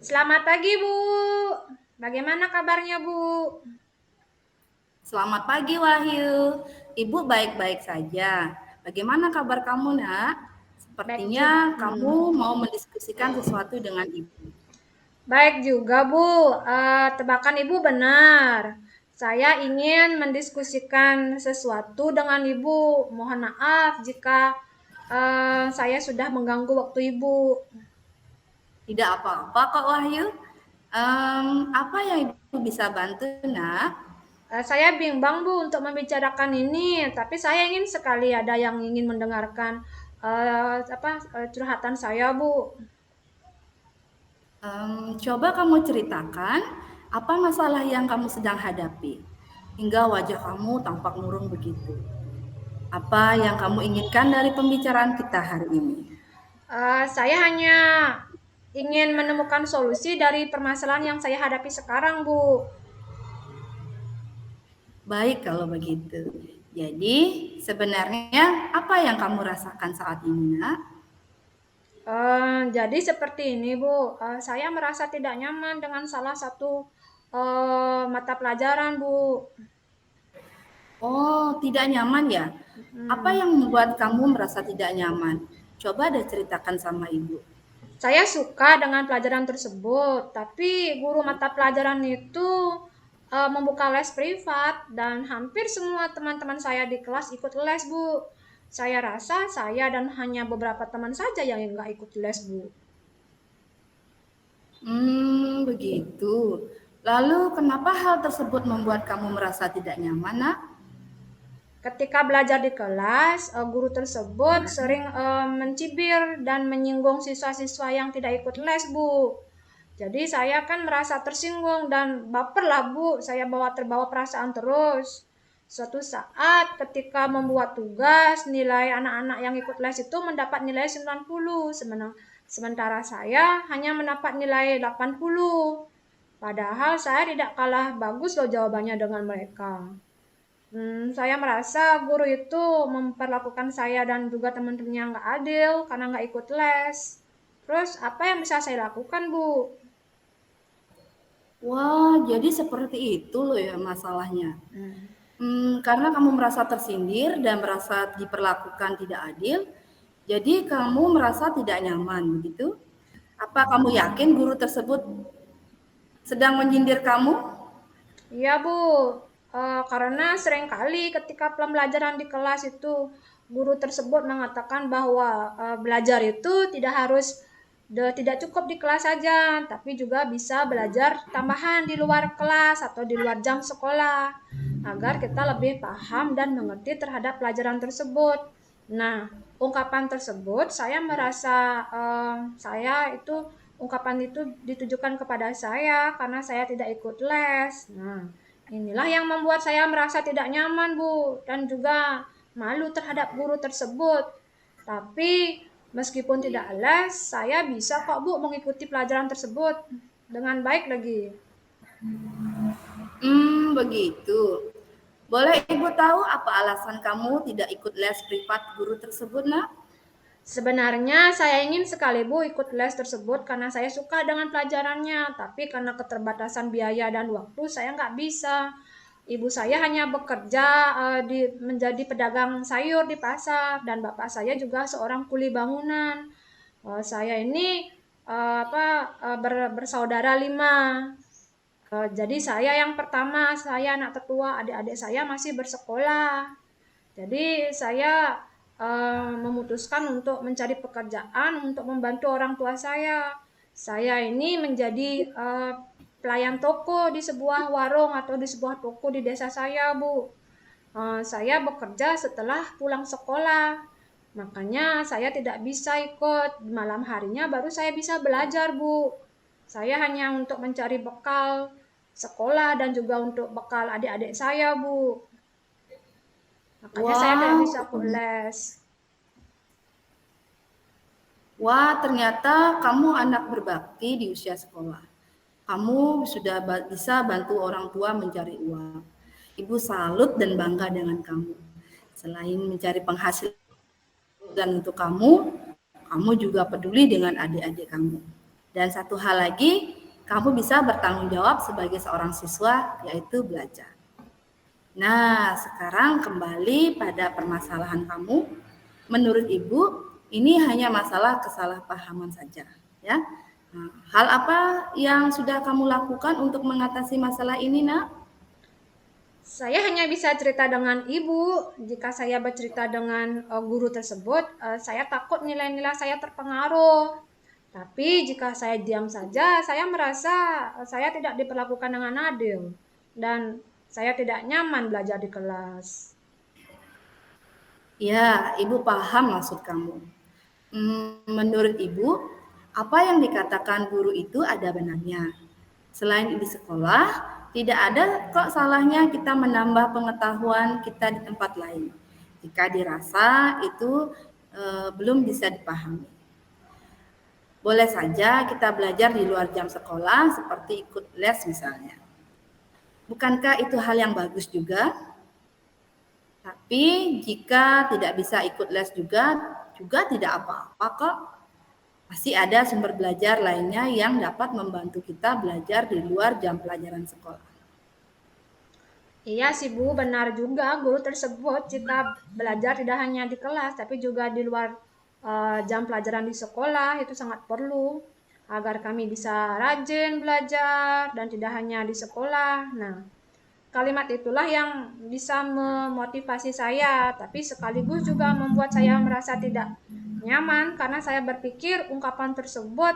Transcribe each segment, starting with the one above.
Selamat pagi, Bu. Bagaimana kabarnya, Bu? Selamat pagi Wahyu. Ibu baik-baik saja. Bagaimana kabar kamu, Nak? Baik Sepertinya juga. kamu mau mendiskusikan sesuatu dengan Ibu. Baik juga, Bu. Tebakan Ibu benar. Saya ingin mendiskusikan sesuatu dengan Ibu. Mohon maaf jika saya sudah mengganggu waktu Ibu. Tidak apa-apa kok Wahyu. Apa yang Ibu bisa bantu, Nak? Saya bimbang, Bu, untuk membicarakan ini, tapi saya ingin sekali ada yang ingin mendengarkan curhatan saya, Bu. Coba kamu ceritakan apa masalah yang kamu sedang hadapi hingga wajah kamu tampak murung begitu. Apa yang kamu inginkan dari pembicaraan kita hari ini? Saya hanya ingin menemukan solusi dari permasalahan yang saya hadapi sekarang, Bu. Baik kalau begitu. Jadi sebenarnya apa yang kamu rasakan saat ini, Nak? Jadi seperti ini, Bu. Saya merasa tidak nyaman dengan salah satu mata pelajaran, Bu. Oh, tidak nyaman ya? Apa Hmm. yang membuat kamu merasa tidak nyaman? Coba deh ceritakan sama Ibu. Saya suka dengan pelajaran tersebut, tapi guru mata pelajaran itu membuka les privat dan hampir semua teman-teman saya di kelas ikut les, Bu. Saya rasa saya dan hanya beberapa teman saja yang nggak ikut les, Bu. Begitu. Lalu kenapa hal tersebut membuat kamu merasa tidak nyaman, Nak? Ketika belajar di kelas, guru tersebut sering mencibir dan menyinggung siswa-siswa yang tidak ikut les, Bu. Jadi saya kan merasa tersinggung dan baper lah, Bu. Saya terbawa perasaan terus. Suatu saat ketika membuat tugas, nilai anak-anak yang ikut les itu mendapat nilai 90, sementara saya hanya mendapat nilai 80. Padahal saya tidak kalah bagus loh jawabannya dengan mereka. Saya merasa guru itu memperlakukan saya dan juga teman-temannya nggak adil karena nggak ikut les. Terus apa yang bisa saya lakukan, Bu? Wah, jadi seperti itu loh ya masalahnya. Hmm. Karena kamu merasa tersindir dan merasa diperlakukan tidak adil, jadi kamu merasa tidak nyaman, begitu? Apa kamu yakin guru tersebut sedang menyindir kamu? Iya, Bu. Karena seringkali ketika pembelajaran di kelas itu guru tersebut mengatakan bahwa belajar itu tidak cukup di kelas saja, tapi juga bisa belajar tambahan di luar kelas atau di luar jam sekolah agar kita lebih paham dan mengerti terhadap pelajaran tersebut. Nah, ungkapan tersebut saya merasa ungkapan itu ditujukan kepada saya karena saya tidak ikut les. Nah, inilah yang membuat saya merasa tidak nyaman, Bu, dan juga malu terhadap guru tersebut. Tapi meskipun tidak les, saya bisa kok, Bu, mengikuti pelajaran tersebut dengan baik lagi. Begitu. Boleh Ibu tahu apa alasan kamu tidak ikut les privat guru tersebut, Nak? Sebenarnya saya ingin sekali, Bu, ikut les tersebut karena saya suka dengan pelajarannya, tapi karena keterbatasan biaya dan waktu saya nggak bisa. Ibu saya hanya bekerja menjadi pedagang sayur di pasar dan bapak saya juga seorang kuli bangunan. Saya ini bersaudara 5. Jadi saya yang pertama, saya anak tertua, adik-adik saya masih bersekolah. Jadi saya memutuskan untuk mencari pekerjaan untuk membantu orang tua saya. Saya ini menjadi pelayan toko di sebuah warung atau di sebuah toko di desa saya, Bu. Saya bekerja setelah pulang sekolah. Makanya saya tidak bisa ikut. Malam harinya baru saya bisa belajar, Bu. Saya hanya untuk mencari bekal sekolah dan juga untuk bekal adik-adik saya, Bu. Makanya saya tidak bisa Wow, ikut les. wah ternyata kamu anak berbakti di usia sekolah. Kamu sudah bisa bantu orang tua mencari uang. Ibu salut dan bangga dengan kamu. Selain mencari penghasilan untuk kamu juga peduli dengan adik-adik kamu. Dan satu hal lagi, kamu bisa bertanggung jawab sebagai seorang siswa, yaitu belajar. Nah, sekarang kembali pada permasalahan kamu. Menurut Ibu, ini hanya masalah kesalahpahaman saja, ya. Nah, hal apa yang sudah kamu lakukan untuk mengatasi masalah ini, Nak? Saya hanya bisa cerita dengan ibu. Jika saya bercerita dengan guru tersebut, saya takut nilai-nilai saya terpengaruh. Tapi jika saya diam saja, saya merasa saya tidak diperlakukan dengan adil dan saya tidak nyaman belajar di kelas. Ya, Ibu paham maksud kamu. Menurut Ibu, apa yang dikatakan guru itu ada benarnya. Selain di sekolah, tidak ada kok salahnya kita menambah pengetahuan kita di tempat lain. Jika dirasa itu belum bisa dipahami. Boleh saja kita belajar di luar jam sekolah seperti ikut les misalnya. Bukankah itu hal yang bagus juga? Tapi jika tidak bisa ikut les juga tidak apa-apa kok. Masih ada sumber belajar lainnya yang dapat membantu kita belajar di luar jam pelajaran sekolah. Iya sih Bu, benar juga guru tersebut jika belajar tidak hanya di kelas tapi juga di luar jam pelajaran di sekolah itu sangat perlu agar kami bisa rajin belajar dan tidak hanya di sekolah. Nah, kalimat itulah yang bisa memotivasi saya, tapi sekaligus juga membuat saya merasa tidak nyaman karena saya berpikir ungkapan tersebut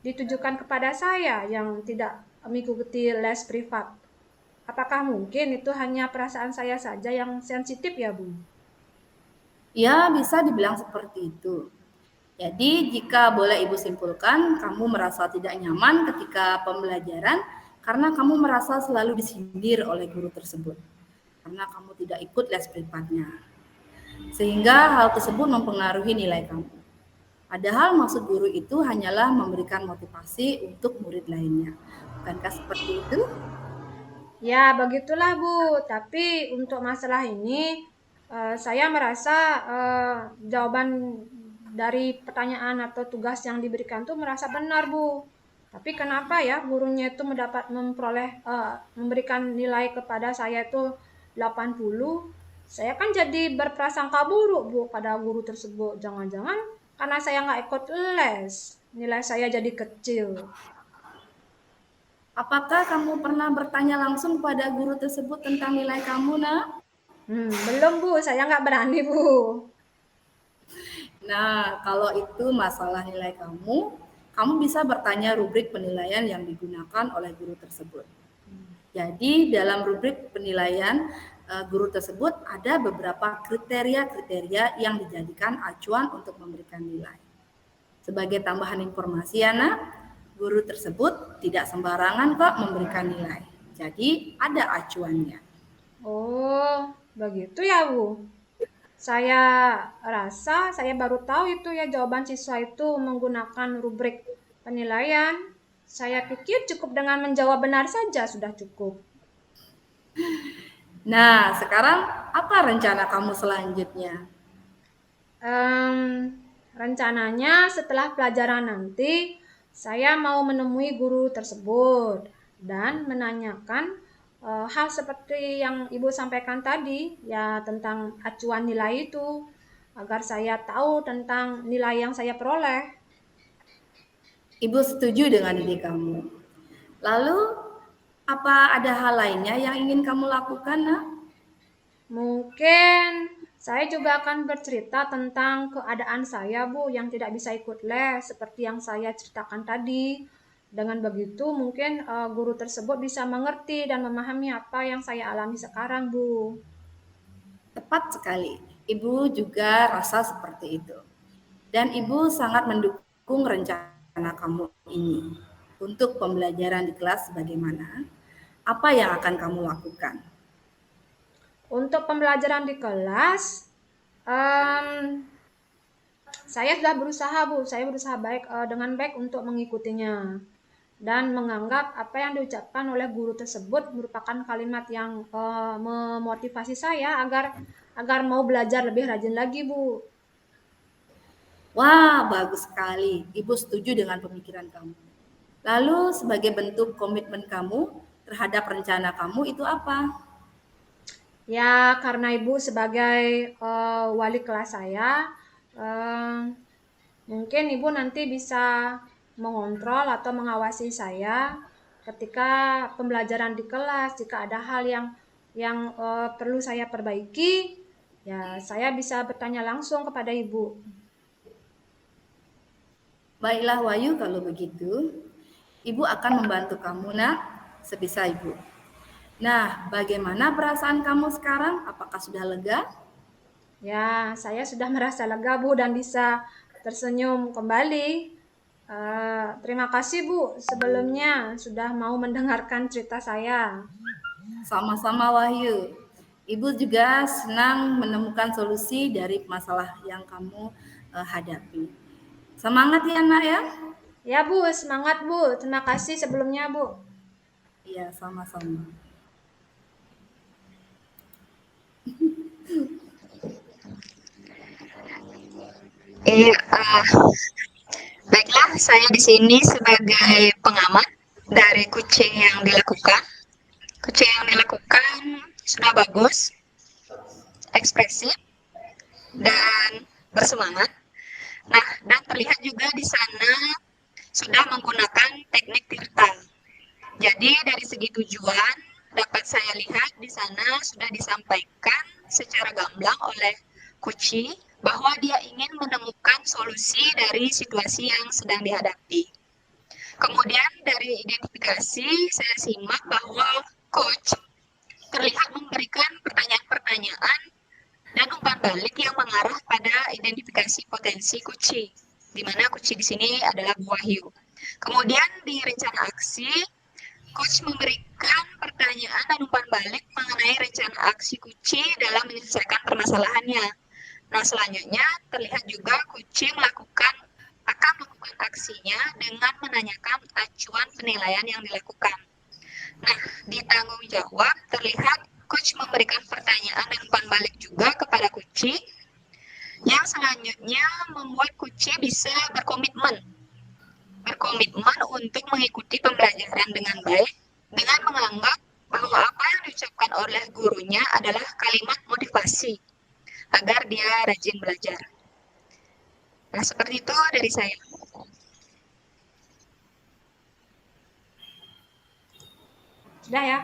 ditujukan kepada saya yang tidak mengikuti les privat. Apakah mungkin itu hanya perasaan saya saja yang sensitif ya, Bu? Ya, bisa dibilang seperti itu. Jadi, jika boleh Ibu simpulkan, kamu merasa tidak nyaman ketika pembelajaran karena kamu merasa selalu disindir oleh guru tersebut. Karena kamu tidak ikut les privatnya. Sehingga hal tersebut mempengaruhi nilai kamu. Padahal maksud guru itu hanyalah memberikan motivasi untuk murid lainnya. Bukankah seperti itu? Ya, begitulah, Bu. Tapi untuk masalah ini, saya merasa jawaban dari pertanyaan atau tugas yang diberikan tuh merasa benar, Bu. Tapi kenapa ya gurunya itu memberikan nilai kepada saya itu 80? Saya kan jadi berprasangka buruk, Bu, pada guru tersebut. Jangan-jangan karena saya nggak ikut les, nilai saya jadi kecil. Apakah kamu pernah bertanya langsung kepada guru tersebut tentang nilai kamu, Nak? Belum, Bu. Saya nggak berani, Bu. Nah, kalau itu masalah nilai kamu bisa bertanya rubrik penilaian yang digunakan oleh guru tersebut. Jadi, dalam rubrik penilaian guru tersebut ada beberapa kriteria-kriteria yang dijadikan acuan untuk memberikan nilai. Sebagai tambahan informasi ya, Nak, guru tersebut tidak sembarangan kok memberikan nilai. Jadi, ada acuannya. Oh, begitu ya, Bu. Saya rasa saya baru tahu itu ya jawaban siswa itu menggunakan rubrik penilaian. Saya pikir cukup dengan menjawab benar saja sudah cukup. Nah, sekarang apa rencana kamu selanjutnya? Em, Rencananya setelah pelajaran nanti saya mau menemui guru tersebut dan menanyakan hal seperti yang Ibu sampaikan tadi ya tentang acuan nilai itu agar saya tahu tentang nilai yang saya peroleh. Ibu setuju dengan ide kamu. Lalu, apa ada hal lainnya yang ingin kamu lakukan, Nak? Mungkin saya juga akan bercerita tentang keadaan saya, Bu, yang tidak bisa ikut les seperti yang saya ceritakan tadi. Dengan begitu, mungkin guru tersebut bisa mengerti dan memahami apa yang saya alami sekarang, Bu. Tepat sekali. Ibu juga rasa seperti itu. Dan Ibu sangat mendukung rencana kamu ini. Untuk pembelajaran di kelas bagaimana? Apa yang akan kamu lakukan? Untuk pembelajaran di kelas, em, saya sudah berusaha, Bu. Saya berusaha dengan baik untuk mengikutinya dan menganggap apa yang diucapkan oleh guru tersebut merupakan kalimat yang memotivasi saya agar mau belajar lebih rajin lagi, Bu. Wah, bagus sekali. Ibu setuju dengan pemikiran kamu. Lalu sebagai bentuk komitmen kamu terhadap rencana kamu itu apa? Ya, karena Ibu sebagai wali kelas saya, mungkin Ibu nanti bisa mengontrol atau mengawasi saya ketika pembelajaran di kelas. Jika ada hal yang perlu saya perbaiki, ya saya bisa bertanya langsung kepada Ibu. Baiklah Wahyu, kalau begitu, Ibu akan membantu kamu nak, sebisa Ibu. Nah, bagaimana perasaan kamu sekarang? Apakah sudah lega? Ya, saya sudah merasa lega Bu dan bisa tersenyum kembali. Terima kasih Bu sebelumnya sudah mau mendengarkan cerita saya. Sama-sama Wahyu. Ibu juga senang menemukan solusi dari masalah yang kamu hadapi. Semangat ya nak ya. Ya Bu, semangat Bu. Terima kasih sebelumnya Bu. Iya, sama-sama. Iya, baiklah, saya di sini sebagai pengamat dari kucing yang dilakukan. Kucing yang dilakukan sudah bagus, ekspresif, dan bersemangat. Nah, dan terlihat juga di sana sudah menggunakan teknik tirta. Jadi dari segi tujuan dapat saya lihat di sana sudah disampaikan secara gamblang oleh Kuci bahwa dia ingin menemukan solusi dari situasi yang sedang dihadapi. Kemudian dari identifikasi saya simak bahwa coach terlihat memberikan pertanyaan-pertanyaan dan umpan balik yang mengarah pada identifikasi potensi Kuci, di mana Kuci di sini adalah Bu Wahyu. Kemudian di rencana aksi, Coach memberikan pertanyaan dan umpan balik mengenai rencana aksi Kuci dalam menyelesaikan permasalahannya. Nah, selanjutnya terlihat juga Kuci akan melakukan aksinya dengan menanyakan acuan penilaian yang dilakukan. Nah, di tanggung jawab terlihat Coach memberikan pertanyaan dan umpan balik juga kepada Kuci yang selanjutnya membuat Kuci bisa berkomitmen untuk mengikuti pembelajaran dengan baik dengan menganggap bahwa apa yang diucapkan oleh gurunya adalah kalimat motivasi agar dia rajin belajar. Nah, seperti itu dari saya. Sudah ya?